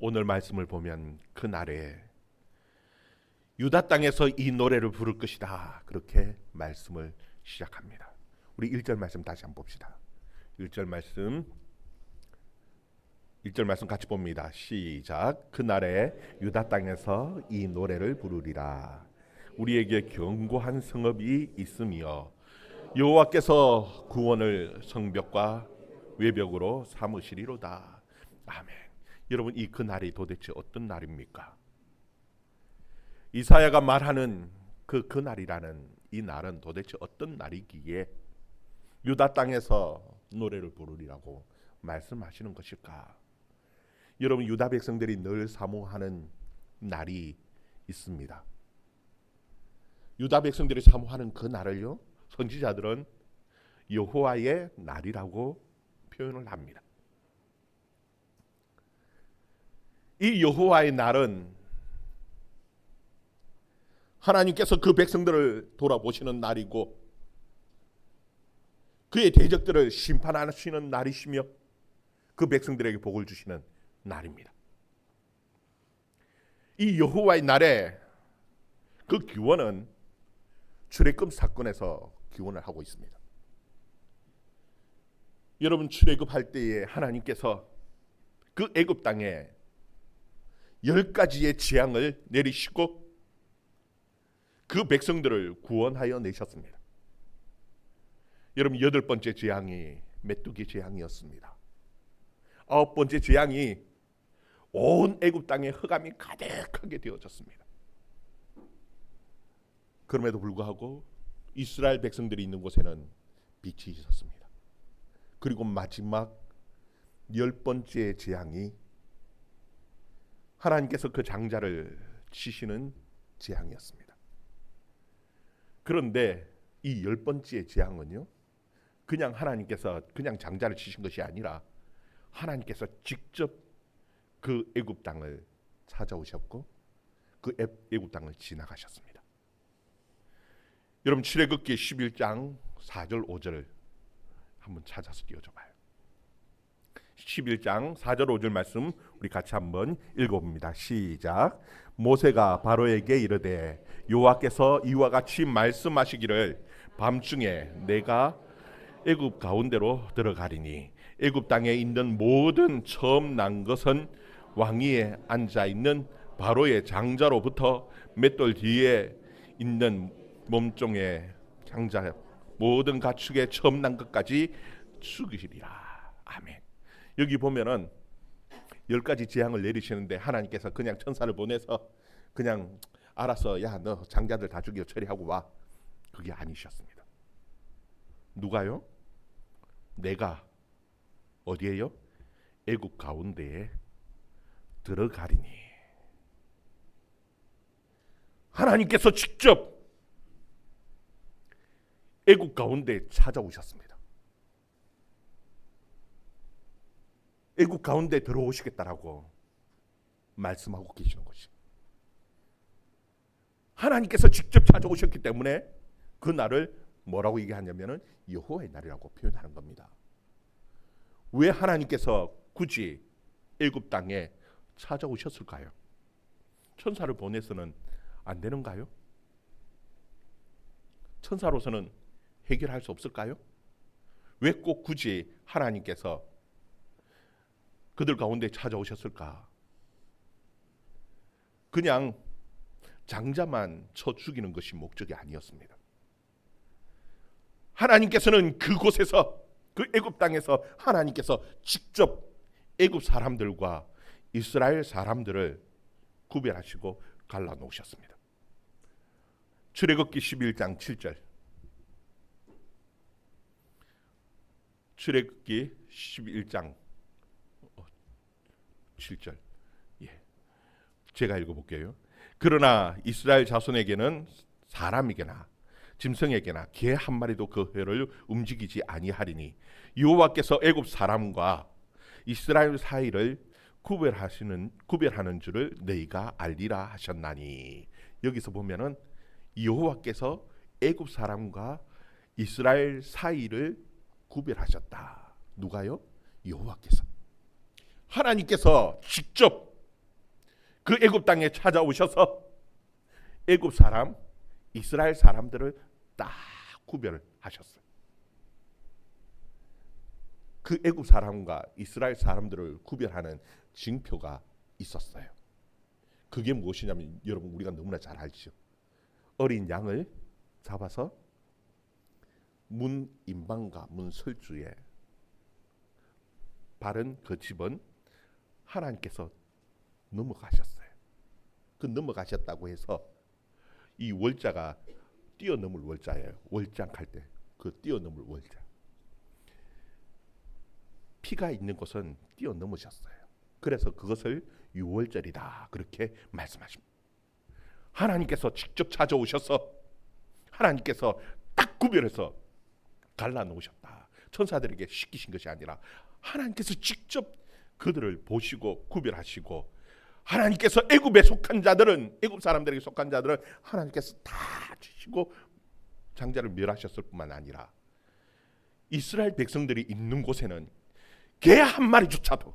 오늘 말씀을 보면 그날에 유다 땅에서 이 노래를 부를 것이다. 그렇게 말씀을 시작합니다. 우리 1절 말씀 다시 한번 봅시다. 1절 말씀 같이 봅니다. 시작. 그날에 유다 땅에서 이 노래를 부르리라. 우리에게 견고한 성읍이 있으며 여호와께서 구원을 성벽과 외벽으로 삼으시리로다. 아멘. 여러분, 이 그날이 도대체 어떤 날입니까? 이사야가 말하는 그날이라는 이 날은 도대체 어떤 날이기에 유다 땅에서 노래를 부르리라고 말씀하시는 것일까? 여러분, 유다 백성들이 늘 사모하는 날이 있습니다. 유다 백성들이 사모하는 그 날을요, 선지자들은 여호와의 날이라고 표현을 합니다. 이 여호와의 날은 하나님께서 그 백성들을 돌아보시는 날이고 그의 대적들을 심판하시는 날이시며 그 백성들에게 복을 주시는 날입니다. 이 여호와의 날에 그 기원은 출애굽 사건에서 기원을 하고 있습니다. 여러분, 출애굽할 때에 하나님께서 그 애굽 땅에 10가지의 재앙을 내리시고 그 백성들을 구원하여 내셨습니다. 여러분, 8번째 재앙이 메뚜기 재앙이었습니다. 9번째 재앙이 온 애굽 땅에 흑암이 가득하게 되어졌습니다. 그럼에도 불구하고 이스라엘 백성들이 있는 곳에는 빛이 있었습니다. 그리고 마지막 10번째 재앙이 하나님께서 그 장자를 치시는 재앙이었습니다. 그런데 이 10번째 재앙은요, 그냥 하나님께서 그냥 장자를 치신 것이 아니라 하나님께서 직접 그 애굽 땅을 찾아오셨고 그 애굽 땅을 지나가셨습니다. 여러분, 출애굽기 11장 4절 5절 한번 찾아서 띄워줘봐요. 11장 4절 5절 말씀 우리 같이 한번 읽어봅니다. 시작. 모세가 바로에게 이르되 여호와께서 이와 같이 말씀하시기를 밤중에 내가 애굽 가운데로 들어가리니 애굽 땅에 있는 모든 처음 난 것은 왕위에 앉아 있는 바로의 장자로부터 맷돌 뒤에 있는 몸종의 장자 모든 가축의 처음 난 것까지 죽이시리라. 아멘. 여기 보면은 10가지 재앙을 내리시는데 하나님께서 그냥 천사를 보내서 그냥 알아서 야 너 장자들 다 죽여 처리하고 와, 그게 아니셨습니다. 누가요? 내가 어디에요? 애굽 가운데에 들어가리니. 하나님께서 직접 애굽 가운데 찾아오셨습니다. 애굽 가운데 들어오시겠다라고 말씀하고 계시는 것이, 하나님께서 직접 찾아오셨기 때문에 그 날을 뭐라고 얘기하냐면은 여호와의 날이라고 표현하는 겁니다. 왜 하나님께서 굳이 애굽 땅에 찾아오셨을까요? 천사를 보내서는 안 되는가요? 천사로서는 해결할 수 없을까요? 왜 꼭 굳이 하나님께서 그들 가운데 찾아오셨을까? 그냥 장자만 쳐 죽이는 것이 목적이 아니었습니다. 하나님께서는 그곳에서, 그 애굽 땅에서 하나님께서 직접 애굽 사람들과 이스라엘 사람들을 구별하시고 갈라놓으셨습니다. 출애굽기 11장 7절. 출애굽기 11장 7절. 제가 읽어볼게요. 그러나 이스라엘 자손에게는 사람에게나 짐승에게나 개 한 마리도 그 회를 움직이지 아니하리니 여호와께서 애굽 사람과 이스라엘 사이를 구별하는 줄을 너희가 알리라 하셨나니. 여기서 보면은 여호와께서 애굽 사람과 이스라엘 사이를 구별하셨다. 누가요? 여호와께서. 하나님께서 직접 그 애굽 땅에 찾아오셔서 애굽 사람, 이스라엘 사람들을 딱 구별하셨어요. 그 애굽 사람과 이스라엘 사람들을 구별하는 징표가 있었어요. 그게 무엇이냐면 여러분 우리가 너무나 잘 알죠. 어린 양을 잡아서 문 임방과 문 설주에 바른 그 집은 하나님께서 넘어가셨어요. 그 넘어가셨다고 해서 이 월자가 뛰어넘을 월자예요. 월장할 때 그 뛰어넘을 월자. 피가 있는 곳은 뛰어넘으셨어요. 그래서 그것을 유월절이다 그렇게 말씀하십니다. 하나님께서 직접 찾아오셔서 하나님께서 딱 구별해서 갈라놓으셨다. 천사들에게 시키신 것이 아니라 하나님께서 직접 그들을 보시고 구별하시고, 하나님께서 애굽에 속한 자들은, 애굽 사람들에게 속한 자들은 하나님께서 다 치시고 장자를 멸하셨을 뿐만 아니라 이스라엘 백성들이 있는 곳에는 개 한 마리조차도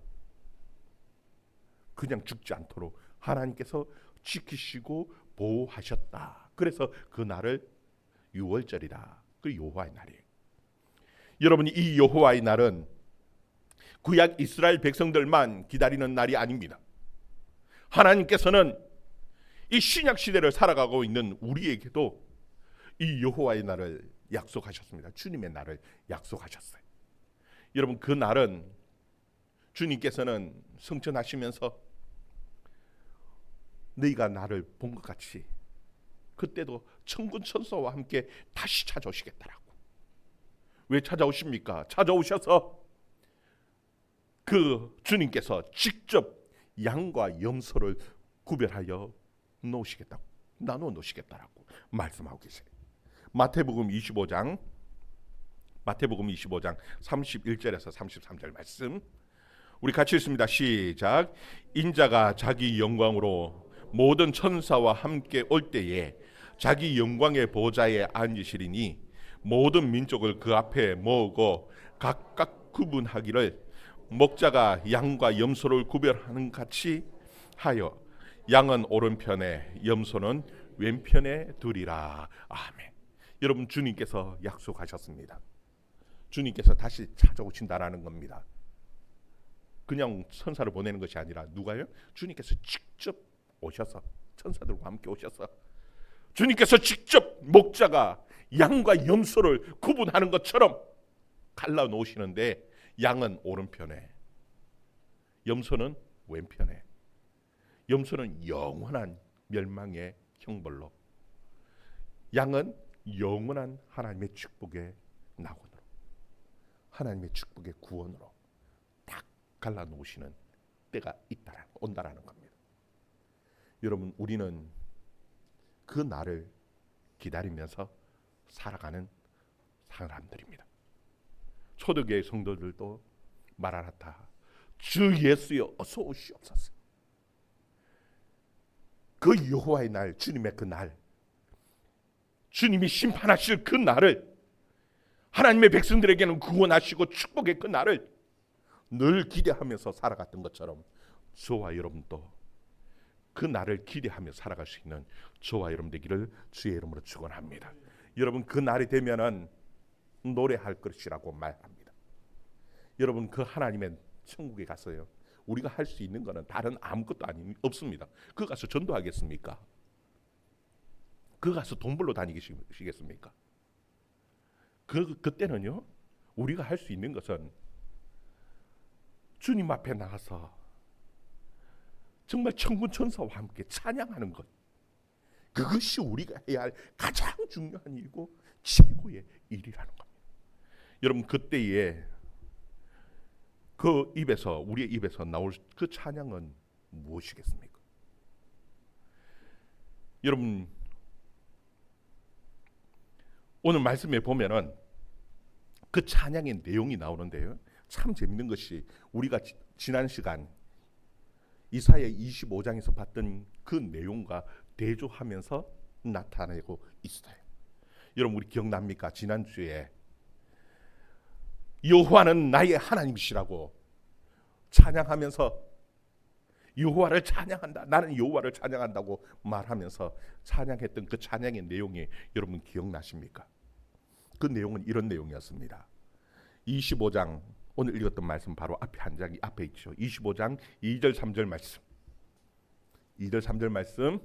그냥 죽지 않도록 하나님께서 지키시고 보호하셨다. 그래서 그 날을 유월절이다. 그 여호와의 날이에요. 여러분, 이 여호와의 날은 구약 이스라엘 백성들만 기다리는 날이 아닙니다. 하나님께서는 이 신약 시대를 살아가고 있는 우리에게도 이 여호와의 날을 약속하셨습니다. 주님의 날을 약속하셨어요. 여러분, 그 날은 주님께서는 성천하시면서 너희가 나를 본 것 같이 그때도 천군 천사와 함께 다시 찾아오시겠다라고. 왜 찾아오십니까? 찾아오셔서 그 주님께서 직접 양과 염소를 구별하여 놓으시겠다고, 나누어 놓으시겠다라고 말씀하고 계세요. 마태복음 25장 31절에서 33절 말씀 우리 같이 읽습니다. 시작. 인자가 자기 영광으로 모든 천사와 함께 올 때에 자기 영광의 보좌에 앉으시리니 모든 민족을 그 앞에 모으고 각각 구분하기를 목자가 양과 염소를 구별하는 같이 하여 양은 오른편에 염소는 왼편에 두리라. 아멘. 여러분, 주님께서 약속하셨습니다. 주님께서 다시 찾아오신다라는 겁니다. 그냥 천사를 보내는 것이 아니라 누가요? 주님께서 직접 오셔서 천사들과 함께 오셔서 주님께서 직접 목자가 양과 염소를 구분하는 것처럼 갈라놓으시는데 양은 오른편에, 염소는 왼편에. 염소는 영원한 멸망의 형벌로, 양은 영원한 하나님의 축복의 낙원으로, 하나님의 축복의 구원으로 딱 갈라놓으시는 때가 온다라는 겁니다. 여러분, 우리는 그 날을 기다리면서 살아가는 사람들입니다. 초대교회 성도들도 마라나타, 주 예수여 어서 오시옵소서. 그 여호와의 날, 주님의 그 날, 주님이 심판하실 그 날을, 하나님의 백성들에게는 구원하시고 축복의 그 날을 늘 기대하면서 살아갔던 것처럼 저와 여러분도 그 날을 기대하며 살아갈 수 있는 저와 여러분 되기를 주의 이름으로 축원합니다. 여러분, 그 날이 되면은 노래할 것이라고 말합니다. 여러분, 그 하나님의 천국에 가서요, 우리가 할 수 있는 것은 다른 아무것도 없습니다. 그 가서 전도하겠습니까? 그 가서 돈 벌러 다니시겠습니까? 그때는요, 우리가 할 수 있는 것은 주님 앞에 나가서 정말 천군 천사와 함께 찬양하는 것, 그것이 우리가 해야 할 가장 중요한 일이고 최고의 일이라는 겁니다. 여러분, 그때에 그 입에서, 우리의 입에서 나올 그 찬양은 무엇이겠습니까? 여러분, 오늘 말씀에 보면은 그 찬양의 내용이 나오는데요, 참 재밌는 것이 우리가 지난 시간 이사야 25장에서 봤던 그 내용과 대조하면서 나타내고 있어요. 여러분, 우리 기억납니까? 지난주에 여호와는 나의 하나님이시라고 찬양하면서 여호와를 찬양한다. 나는 여호와를 찬양한다고 말하면서 찬양했던 그 찬양의 내용이 여러분 기억나십니까? 그 내용은 이런 내용이었습니다. 25장 오늘 읽었던 말씀 바로 앞에 한 장이 앞에 있죠. 25장 2절 3절 말씀. 2절 3절 말씀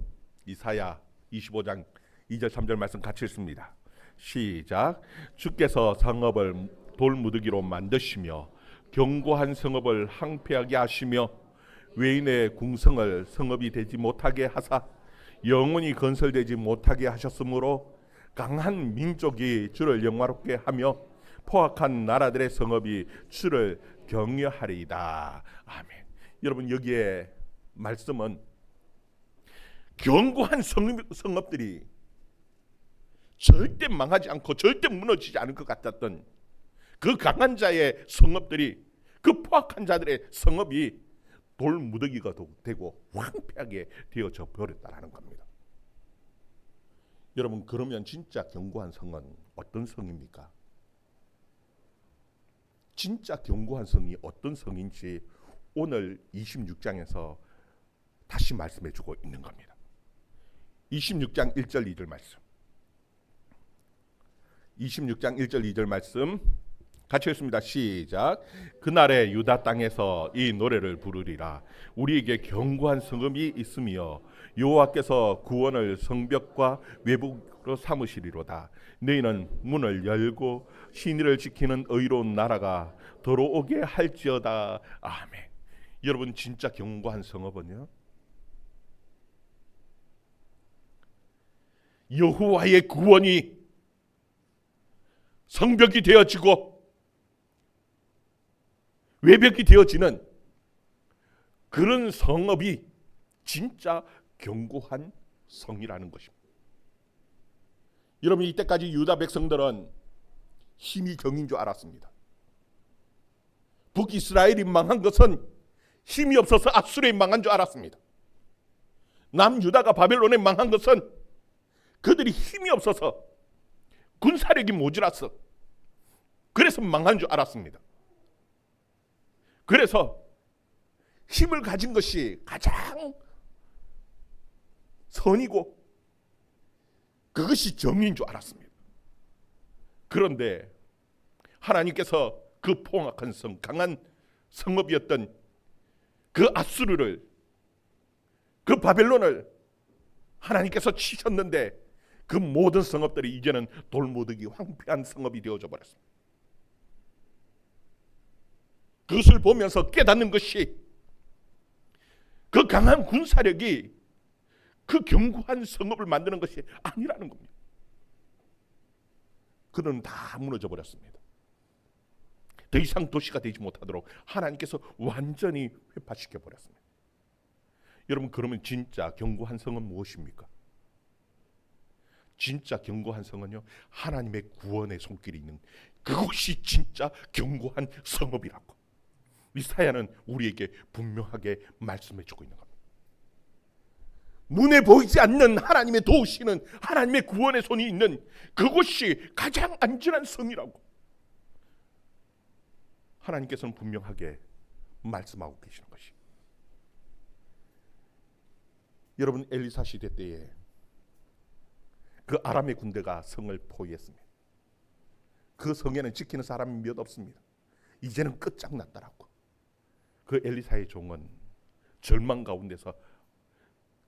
이사야 25장 2절 3절 말씀 같이 읽습니다. 시작. 주께서 성읍을 돌무더기로 만드시며 견고한 성읍을 황폐하게 하시며 외인의 궁성을 성읍이 되지 못하게 하사 영원히 건설되지 못하게 하셨으므로 강한 민족이 주를 영화롭게 하며 포악한 나라들의 성읍이 주를 경외하리이다. 아멘. 여러분 여기에 말씀은 견고한 성읍들이 절대 망하지 않고 절대 무너지지 않을 것 같았던 그 강한 자의 성읍들이 그 포악한 자들의 성읍이 돌무더기가 되고 황폐하게 되어져 버렸다라는 겁니다. 여러분 그러면 진짜 견고한 성은 어떤 성입니까? 진짜 견고한 성이 어떤 성인지 오늘 26장에서 다시 말씀해 주고 있는 겁니다. 26장 1절 2절 말씀. 26장 1절 2절 말씀 같이 읽습니다. 시작. 그날에 유다 땅에서 이 노래를 부르리라. 우리에게 견고한 성읍이 있으며 여호와께서 구원을 성벽과 외북으로 삼으시리로다. 너희는 문을 열고 신의를 지키는 의로운 나라가 들어오게 할지어다. 아멘. 여러분 진짜 견고한 성읍은요, 여호와의 구원이 성벽이 되어지고 외벽이 되어지는 그런 성읍이 진짜 견고한 성이라는 것입니다. 여러분 이때까지 유다 백성들은 힘이 정인 줄 알았습니다. 북이스라엘이 망한 것은 힘이 없어서 아수르에 망한 줄 알았습니다. 남유다가 바벨론에 망한 것은 그들이 힘이 없어서 군사력이 모자랐어. 그래서 망한 줄 알았습니다. 그래서 힘을 가진 것이 가장 선이고 그것이 정의인 줄 알았습니다. 그런데 하나님께서 그 포악한 성, 강한 성읍이었던 그 아수르를, 그 바벨론을 하나님께서 치셨는데 그 모든 성읍들이 이제는 돌무더기 황폐한 성읍이 되어져 버렸습니다. 그것을 보면서 깨닫는 것이 그 강한 군사력이 그 견고한 성읍을 만드는 것이 아니라는 겁니다. 그들은 다 무너져 버렸습니다. 더 이상 도시가 되지 못하도록 하나님께서 완전히 회파시켜 버렸습니다. 여러분 그러면 진짜 견고한 성은 무엇입니까? 진짜 견고한 성은요, 하나님의 구원의 손길이 있는 그것이 진짜 견고한 성읍이라고 이사야는 우리에게 분명하게 말씀해 주고 있는 겁니다. 눈에 보이지 않는 하나님의 도우시는 하나님의 구원의 손이 있는 그곳이 가장 안전한 성이라고 하나님께서는 분명하게 말씀하고 계시는 것이. 여러분 엘리사 시대 때에 그 아람의 군대가 성을 포위했습니다. 그 성에는 지키는 사람이 몇 없습니다. 이제는 끝장났다라고. 그 엘리사의 종은 절망 가운데서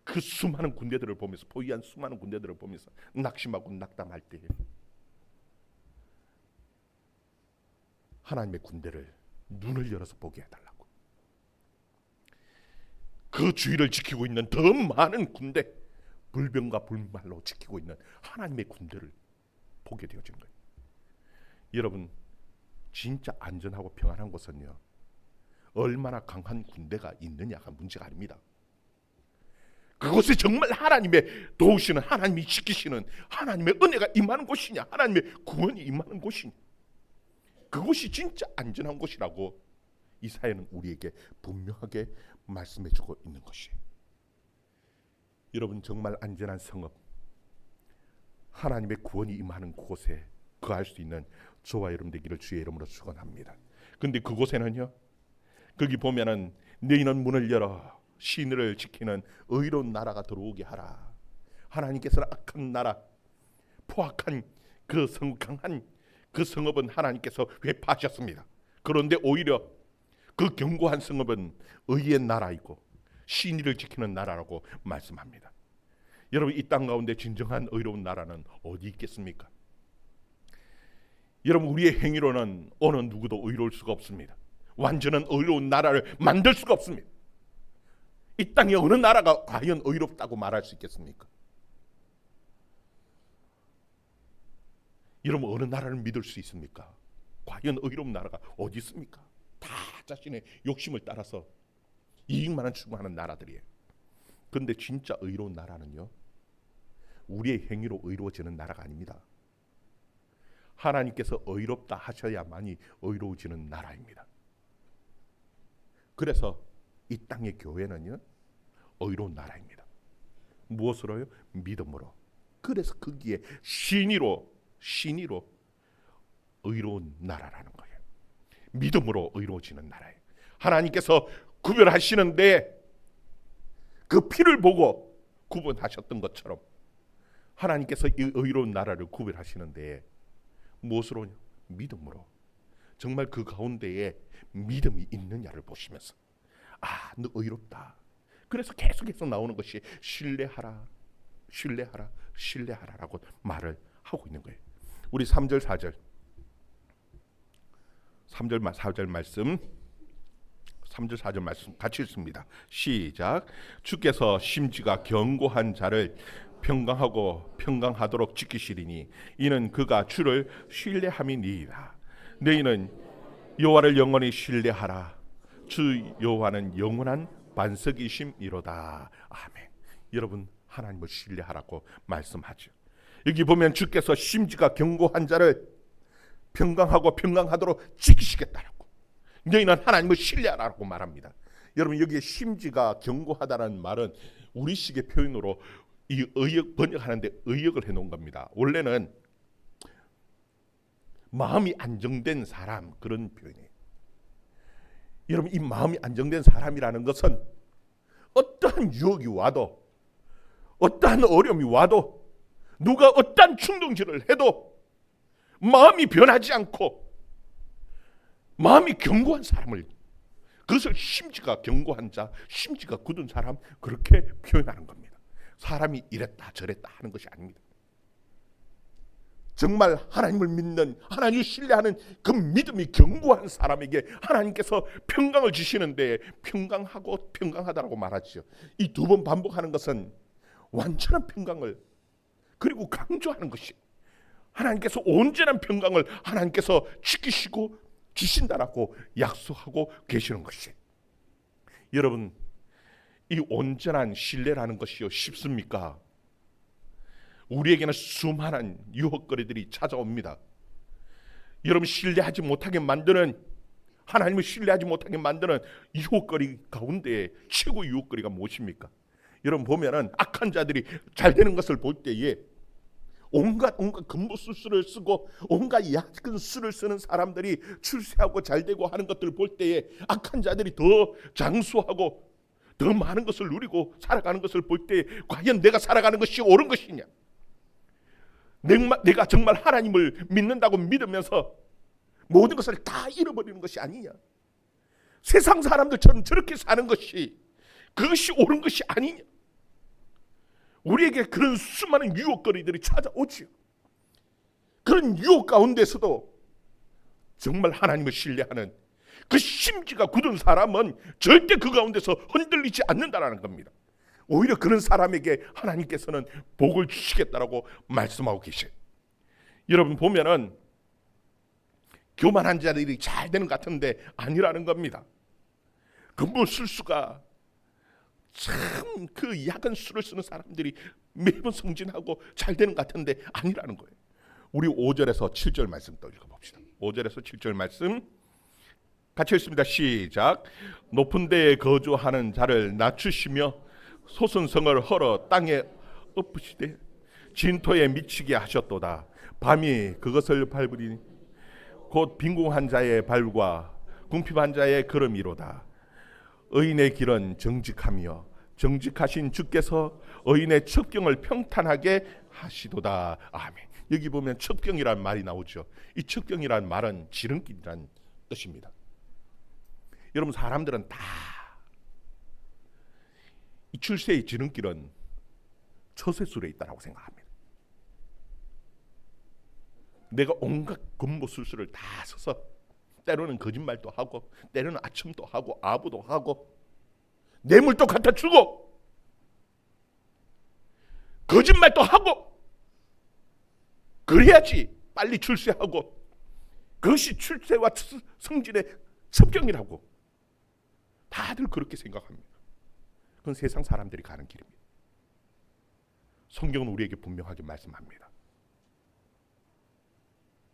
그 수많은 군대들을 보면서, 포위한 수많은 군대들을 보면서 낙심하고 낙담할 때에 하나님의 군대를 눈을 열어서 보게 해달라고. 그 주위를 지키고 있는 더 많은 군대, 불병과 불말로 지키고 있는 하나님의 군대를 보게 되어진 거예요. 여러분 진짜 안전하고 평안한 곳은요, 얼마나 강한 군대가 있느냐가 문제가 아닙니다. 그곳이 정말 하나님의 도우시는, 하나님이 지키시는, 하나님의 은혜가 임하는 곳이냐, 하나님의 구원이 임하는 곳이냐, 그곳이 진짜 안전한 곳이라고 이사야는 우리에게 분명하게 말씀해주고 있는 것이에요. 여러분 정말 안전한 성읍, 하나님의 구원이 임하는 곳에 거할 수 있는 저와 여러분 되기를 주의 이름으로 축원합니다. 근데 그곳에는요, 거기 보면은 너희는 문을 열어 신의를 지키는 의로운 나라가 들어오게 하라. 하나님께서는 악한 나라, 포악한 그 강한 그 성읍은 하나님께서 회파하셨습니다. 그런데 오히려 그 견고한 성읍은 의의 나라이고 신의를 지키는 나라라고 말씀합니다. 여러분, 이 땅 가운데 진정한 의로운 나라는 어디 있겠습니까? 여러분, 우리의 행위로는 어느 누구도 의로울 수가 없습니다. 완전한 의로운 나라를 만들 수가 없습니다. 이 땅에 어느 나라가 과연 의롭다고 말할 수 있겠습니까? 여러분, 어느 나라를 믿을 수 있습니까? 과연 의로운 나라가 어디 있습니까? 다 자신의 욕심을 따라서 이익만을 추구하는 나라들이에요. 그런데 진짜 의로운 나라는요, 우리의 행위로 의로워지는 나라가 아닙니다. 하나님께서 의롭다 하셔야만이 의로워지는 나라입니다. 그래서 이 땅의 교회는요, 의로운 나라입니다. 무엇으로요? 믿음으로. 그래서 거기에 신의로 의로운 나라라는 거예요. 믿음으로 의로워지는 나라예요. 하나님께서 구별하시는데 그 피를 보고 구분하셨던 것처럼 하나님께서 이 의로운 나라를 구별하시는데 무엇으로요? 믿음으로. 정말 그 가운데에 믿음이 있느냐를 보시면서, 아, 너 의롭다. 그래서 계속해서 나오는 것이 신뢰하라, 신뢰하라, 신뢰하라라고 말을 하고 있는 거예요. 우리 3절 4절 4절 말씀 3절 4절 말씀 같이 읽습니다. 시작. 주께서 심지가 견고한 자를 평강하도록 지키시리니 이는 그가 주를 신뢰함이니이다. 너희는 여호와를 영원히 신뢰하라. 주 여호와는 영원한 반석이심이로다. 아멘. 여러분, 하나님을 신뢰하라고 말씀하죠. 여기 보면 주께서 심지가 견고한 자를 평강하도록 지키시겠다라고, 너희는 하나님을 신뢰하라고 말합니다. 여러분, 여기에 심지가 견고하다는 말은 우리식의 표현으로 이 의역 번역하는데 의역을 해놓은 겁니다. 원래는 마음이 안정된 사람, 그런 표현이에요. 여러분, 이 마음이 안정된 사람이라는 것은 어떠한 유혹이 와도, 어떠한 어려움이 와도, 누가 어떠한 충동질을 해도 마음이 변하지 않고 마음이 견고한 사람을, 그것을 심지가 견고한 자, 심지가 굳은 사람, 그렇게 표현하는 겁니다. 사람이 이랬다 저랬다 하는 것이 아닙니다. 정말 하나님을 믿는, 하나님을 신뢰하는 그 믿음이 견고한 사람에게 하나님께서 평강을 주시는데 평강하고 평강하다라고 말하죠. 이 두 번 반복하는 것은 완전한 평강을, 그리고 강조하는 것이 하나님께서 온전한 평강을 하나님께서 지키시고 주신다라고 약속하고 계시는 것이. 여러분, 이 온전한 신뢰라는 것이요, 쉽습니까? 우리에게는 수많은 유혹거리들이 찾아옵니다. 여러분, 신뢰하지 못하게 만드는, 하나님을 신뢰하지 못하게 만드는 유혹거리 가운데 최고 유혹거리가 무엇입니까? 여러분, 보면은 악한 자들이 잘 되는 것을 볼 때에 온갖 금부술수를 쓰고 온갖 약은 수를 쓰는 사람들이 출세하고 잘 되고 하는 것들을 볼 때에 악한 자들이 더 장수하고 더 많은 것을 누리고 살아가는 것을 볼 때 과연 내가 살아가는 것이 옳은 것이냐, 내가 정말 하나님을 믿는다고 믿으면서 모든 것을 다 잃어버리는 것이 아니냐, 세상 사람들처럼 저렇게 사는 것이, 그것이 옳은 것이 아니냐. 우리에게 그런 수많은 유혹거리들이 찾아오지요. 그런 유혹 가운데서도 정말 하나님을 신뢰하는 그 심지가 굳은 사람은 절대 그 가운데서 흔들리지 않는다라는 겁니다. 오히려 그런 사람에게 하나님께서는 복을 주시겠다라고 말씀하고 계세요. 여러분, 보면은 교만한 자들이 잘 되는 것 같은데 아니라는 겁니다. 금부술수가 참 그 약한 수를 쓰는 사람들이 매번 승진하고 잘 되는 것 같은데 아니라는 거예요. 우리 5절에서 7절 말씀 또 읽어봅시다. 5절에서 7절 말씀 같이 읽습니다. 시작. 높은 데에 거주하는 자를 낮추시며 솟은 성을 헐어 땅에 엎으시되 진토에 미치게 하셨도다. 밤이 그것을 밟으리니 곧 빈궁한 자의 발과 궁핍한 자의 걸음이로다. 의인의 길은 정직하며 정직하신 주께서 의인의 첩경을 평탄하게 하시도다. 아멘. 여기 보면 첩경이란 말이 나오죠. 이 첩경이란 말은 지름길이란 뜻입니다. 여러분, 사람들은 다 이 출세의 지름길은 처세술에 있다고 생각합니다. 내가 온갖 군보술수를 다 써서 때로는 거짓말도 하고 때로는 아첨도 하고 아부도 하고 뇌물도 갖다 주고 거짓말도 하고 그래야지 빨리 출세하고, 그것이 출세와 성진의 첩경이라고 다들 그렇게 생각합니다. 그건 세상 사람들이 가는 길입니다. 성경은 우리에게 분명하게 말씀합니다.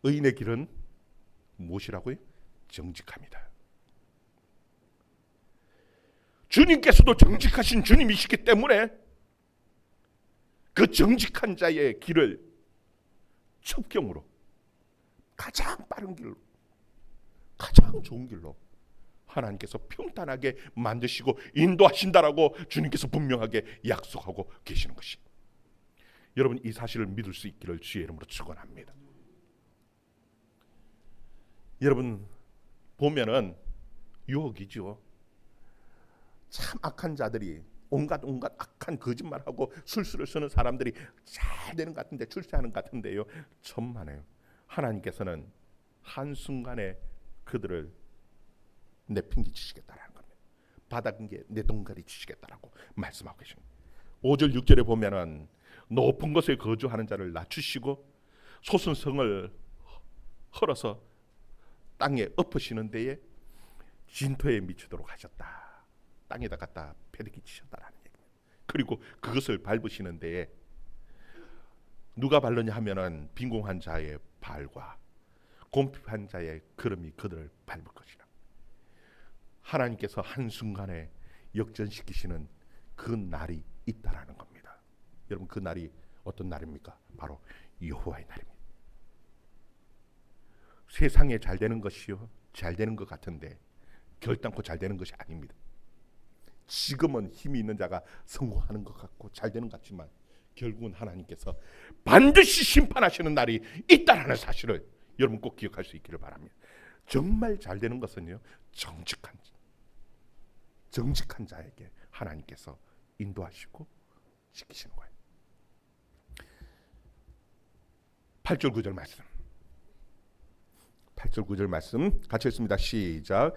의인의 길은 무엇이라고요? 정직합니다. 주님께서도 정직하신 주님이시기 때문에 그 정직한 자의 길을 첩경으로, 가장 빠른 길로, 가장 좋은 길로 하나님께서 평탄하게 만드시고 인도하신다라고 주님께서 분명하게 약속하고 계시는 것이, 여러분, 이 사실을 믿을 수 있기를 주의 이름으로 축원합니다. 여러분, 보면은 유혹이죠. 참 악한 자들이 온갖 악한 거짓말하고 술수를 쓰는 사람들이 잘 되는 것 같은데, 출세하는 것 같은데요, 천만에요. 하나님께서는 한순간에 그들을 내팽개 치시겠다라는 겁니다. 바닥에 내동가리 치시겠다라고 말씀하고 계십니다. 5절 6절에 보면은 높은 곳에 거주하는 자를 낮추시고 소순성을 헐어서 땅에 엎으시는 데에 진토에 미치도록 하셨다. 땅에다 갖다 패대기 치셨다라는 얘기입니다. 그리고 그것을 밟으시는 데에 누가 밟느냐 하면은 빈궁한 자의 발과 곰핍한 자의 걸음이 그들을 밟을 것이라. 하나님께서 한순간에 역전시키시는 그 날이 있다라는 겁니다. 여러분, 그 날이 어떤 날입니까? 바로 여호와의 날입니다. 세상에 잘 되는 것이요, 잘 되는 것 같은데 결단코 잘 되는 것이 아닙니다. 지금은 힘이 있는 자가 성공하는 것 같고 잘 되는 것 같지만 결국은 하나님께서 반드시 심판하시는 날이 있다라는 사실을 여러분 꼭 기억할 수 있기를 바랍니다. 정말 잘 되는 것은요, 정직한 자에게 하나님께서 인도하시고 지키시는 거예요. 8절 9절 말씀, 8절 9절 말씀 같이 읽습니다. 시작.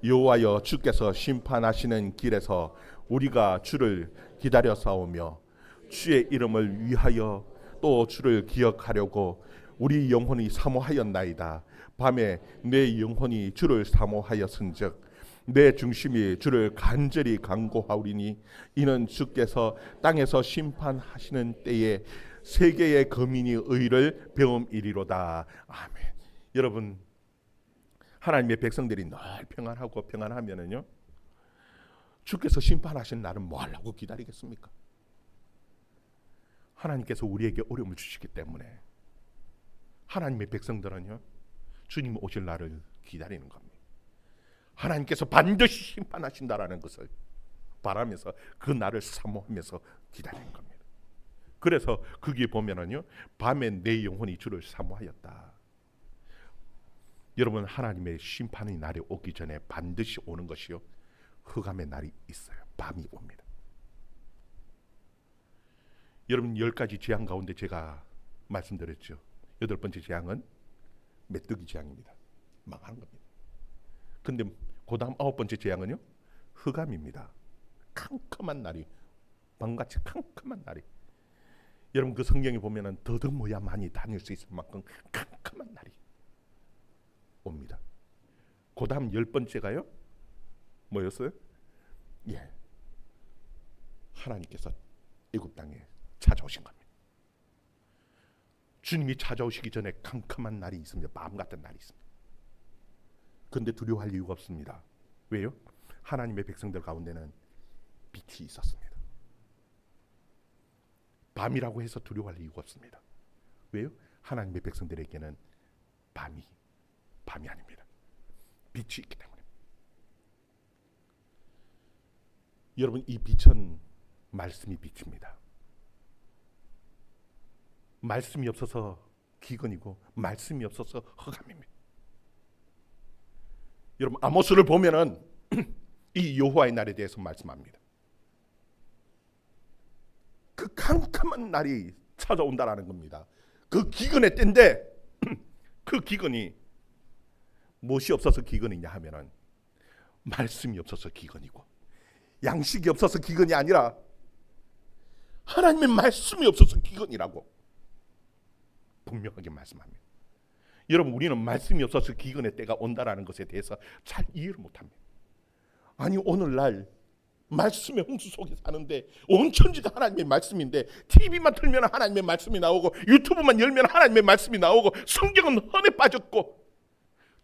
여호와여, 주께서 심판하시는 길에서 우리가 주를 기다려 싸우며 주의 이름을 위하여 또 주를 기억하려고 우리 영혼이 사모하였나이다. 밤에 내 영혼이 주를 사모하였은즉 내 중심이 주를 간절히 간구하오리니 이는 주께서 땅에서 심판하시는 때에 세계의 거민이 의를 배움이리로다. 아멘. 여러분, 하나님의 백성들이 늘 평안하면은요, 주께서 심판하신 날은 뭐 하려고 기다리겠습니까? 하나님께서 우리에게 어려움을 주시기 때문에 하나님의 백성들은요, 주님 오실 날을 기다리는 겁니다. 하나님께서 반드시 심판하신다라는 것을 바라면서 그 날을 사모하면서 기다리는 겁니다. 그래서 거기에 보면은요, 밤에 내 영혼이 주를 사모하였다. 여러분, 하나님의 심판의 날이 오기 전에 반드시 오는 것이요, 흑암의 날이 있어요. 밤이 옵니다. 여러분, 10가지 재앙 가운데 제가 말씀드렸죠. 8번째 재앙은 메뚜기 재앙입니다. 망하는 겁니다. 근데 그 다음 9번째 재앙은요, 흑암입니다. 캄캄한 날이, 밤같이 캄캄한 날이, 여러분 그 성경에 보면은 더듬어야 많이 다닐 수 있을 만큼 캄캄한 날이 옵니다. 그 다음 10번째가요 뭐였어요? 예, 하나님께서 애굽 땅에 찾아오신 겁니다. 주님이 찾아오시기 전에 캄캄한 날이 있습니다. 밤 같은 날이 있습니다. 그런데 두려워할 이유가 없습니다. 왜요? 하나님의 백성들 가운데는 빛이 있었습니다. 밤이라고 해서 두려워할 이유가 없습니다. 왜요? 하나님의 백성들에게는 밤이 아닙니다. 빛이 있기 때문에. 여러분, 이 빛은 말씀이 빛입니다. 말씀이 없어서 기근이고 말씀이 없어서 흑암입니다. 여러분, 아모스를 보면은 이 여호와의 날에 대해서 말씀합니다. 그 캄캄한 날이 찾아온다라는 겁니다. 그 기근의 때인데 그 기근이 무엇이 없어서 기근이냐 하면은 말씀이 없어서 기근이고, 양식이 없어서 기근이 아니라 하나님의 말씀이 없어서 기근이라고 분명하게 말씀합니다. 여러분, 우리는 말씀이 없어서 기근의 때가 온다라는 것에 대해서 잘 이해를 못합니다. 아니, 오늘날 말씀의 홍수 속에 사는데 온 천지가 하나님의 말씀인데, TV만 틀면 하나님의 말씀이 나오고 유튜브만 열면 하나님의 말씀이 나오고 성경은 헌에 빠졌고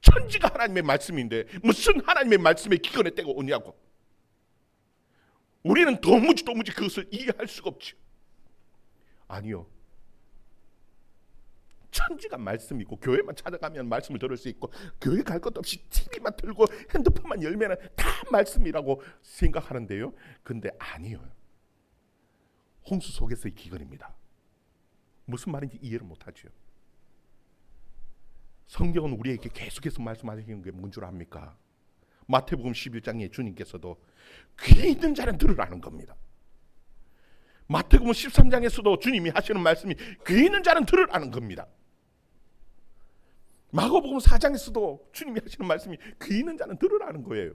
천지가 하나님의 말씀인데 무슨 하나님의 말씀에 기근의 때가 오냐고. 우리는 도무지 그것을 이해할 수가 없지. 아니요, 천지가 말씀이고 교회만 찾아가면 말씀을 들을 수 있고 교회 갈 것도 없이 TV만 틀고 핸드폰만 열면 다 말씀이라고 생각하는데요. 근데 아니요, 홍수 속에서의 기근입니다. 무슨 말인지 이해를 못하죠. 성경은 우리에게 계속해서 말씀하시는 게 뭔 줄 압니까? 마태복음 11장에 주님께서도 귀 있는 자는 들으라는 겁니다. 마태복음 13장에서도 주님이 하시는 말씀이 귀 있는 자는 들으라는 겁니다. 마가복음 4장에서도 주님이 하시는 말씀이 귀 있는 자는 들으라는 거예요.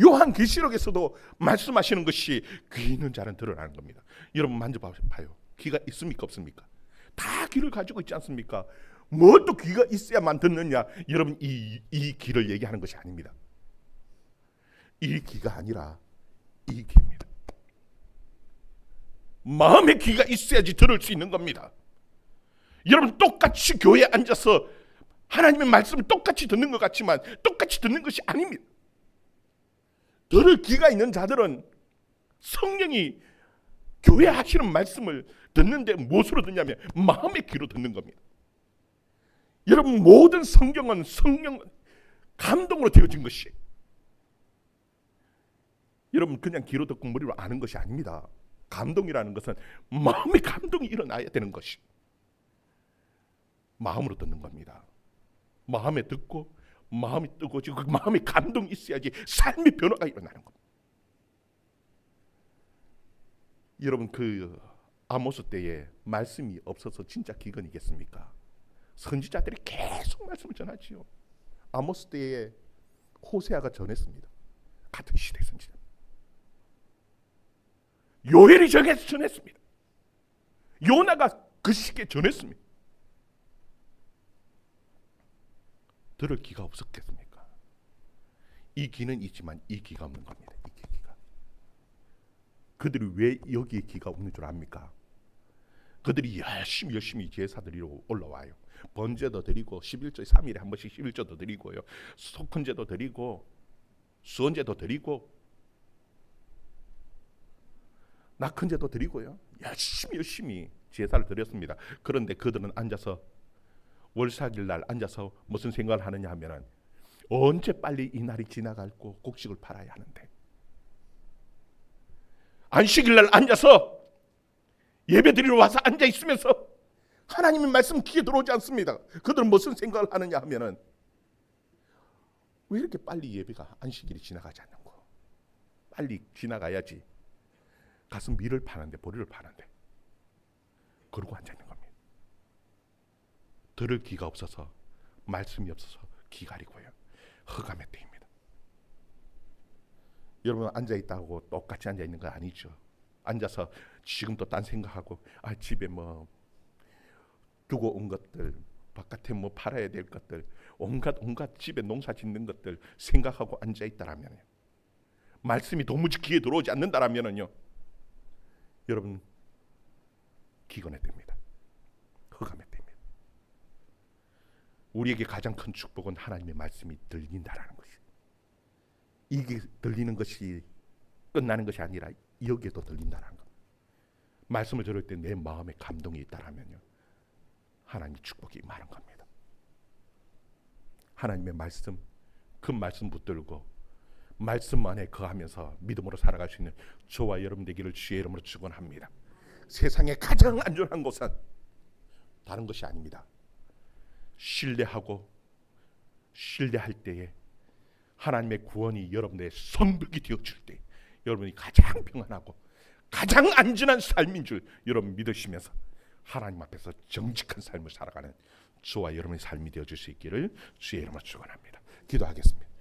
요한계시록에서도 말씀하시는 것이 귀 있는 자는 들으라는 겁니다. 여러분, 만져봐요. 귀가 있습니까 없습니까? 다 귀를 가지고 있지 않습니까? 뭘 또 귀가 있어야만 듣느냐? 여러분, 이 귀를 얘기하는 것이 아닙니다. 이 귀가 아니라 이 귀입니다. 마음의 귀가 있어야지 들을 수 있는 겁니다. 여러분, 똑같이 교회에 앉아서 하나님의 말씀을 똑같이 듣는 것 같지만 똑같이 듣는 것이 아닙니다. 들을 귀가 있는 자들은 성령이 교회 하시는 말씀을 듣는데 무엇으로 듣냐면 마음의 귀로 듣는 겁니다. 여러분, 모든 성경은 성령 감동으로 되어진 것이, 여러분 그냥 귀로 듣고 머리로 아는 것이 아닙니다. 감동이라는 것은 마음의 감동이 일어나야 되는 것이, 마음으로 듣는 겁니다. 마음에 듣고 마음이 뜨거워지고 그 마음에 감동이 있어야지 삶의 변화가 일어나는 겁니다. 여러분, 그 아모스 때에 말씀이 없어서 진짜 기근이겠습니까? 선지자들이 계속 말씀을 전하지요. 아모스 때에 호세아가 전했습니다. 같은 시대 선지자. 요엘이 전했습니다. 요나가 그 시기에 전했습니다. 들을 귀가 없었겠습니까? 이 귀는 있지만 이 귀가 없는 겁니다. 이 귀가. 그들이 왜 여기에 귀가 없는 줄 압니까? 그들이 열심히 제사 드리러 올라와요. 번제도 드리고 11조에 3일에 한 번씩 11조도 드리고요. 속헌제도 드리고 수언제도 드리고 낙헌제도 드리고요. 열심히 제사를 드렸습니다. 그런데 그들은 앉아서 월삭일 날 앉아서 무슨 생각을 하느냐 하면은 언제 빨리 이 날이 지나갈고 곡식을 팔아야 하는데, 안식일 날 앉아서 예배 드리러 와서 앉아 있으면서 하나님의 말씀 귀에 들어오지 않습니다. 그들은 무슨 생각을 하느냐 하면은 왜 이렇게 빨리 예배가 안식일이 지나가지 않는 거? 빨리 지나가야지. 가서 밀을 파는데, 보리를 파는데 그러고 앉아 있는 겁니다. 들을 귀가 없어서, 말씀이 없어서 귀 가리고요. 흑암의 때입니다. 여러분, 앉아 있다고 똑같이 앉아 있는 거 아니죠. 앉아서 지금 또 딴 생각하고, 집에 뭐 두고 온 것들, 바깥에 뭐 팔아야 될 것들, 온갖 집에 농사 짓는 것들 생각하고 앉아 있다라면요, 말씀이 도무지 귀에 들어오지 않는다라면요, 여러분 기근의 때입니다. 흑암의 때입니다. 우리에게 가장 큰 축복은 하나님의 말씀이 들린다라는 것이, 이게 들리는 것이 끝나는 것이 아니라 여기에도 들린다라는 것. 말씀을 들을 때 내 마음에 감동이 있다라면요, 하나님의 축복이 많은 겁니다. 하나님의 말씀, 그 말씀 붙들고 말씀 안에 거하면서 믿음으로 살아갈 수 있는 저와 여러분 되기를 주의 이름으로 축원합니다. 세상의 가장 안전한 곳은 다른 것이 아닙니다. 신뢰하고 신뢰할 때에 하나님의 구원이 여러분의 성벽이 되어줄 때 여러분이 가장 평안하고 가장 안전한 삶인 줄 여러분 믿으시면서 하나님 앞에서 정직한 삶을 살아가는 저와 여러분의 삶이 되어줄 수 있기를 주의 이름으로 축원합니다. 기도하겠습니다.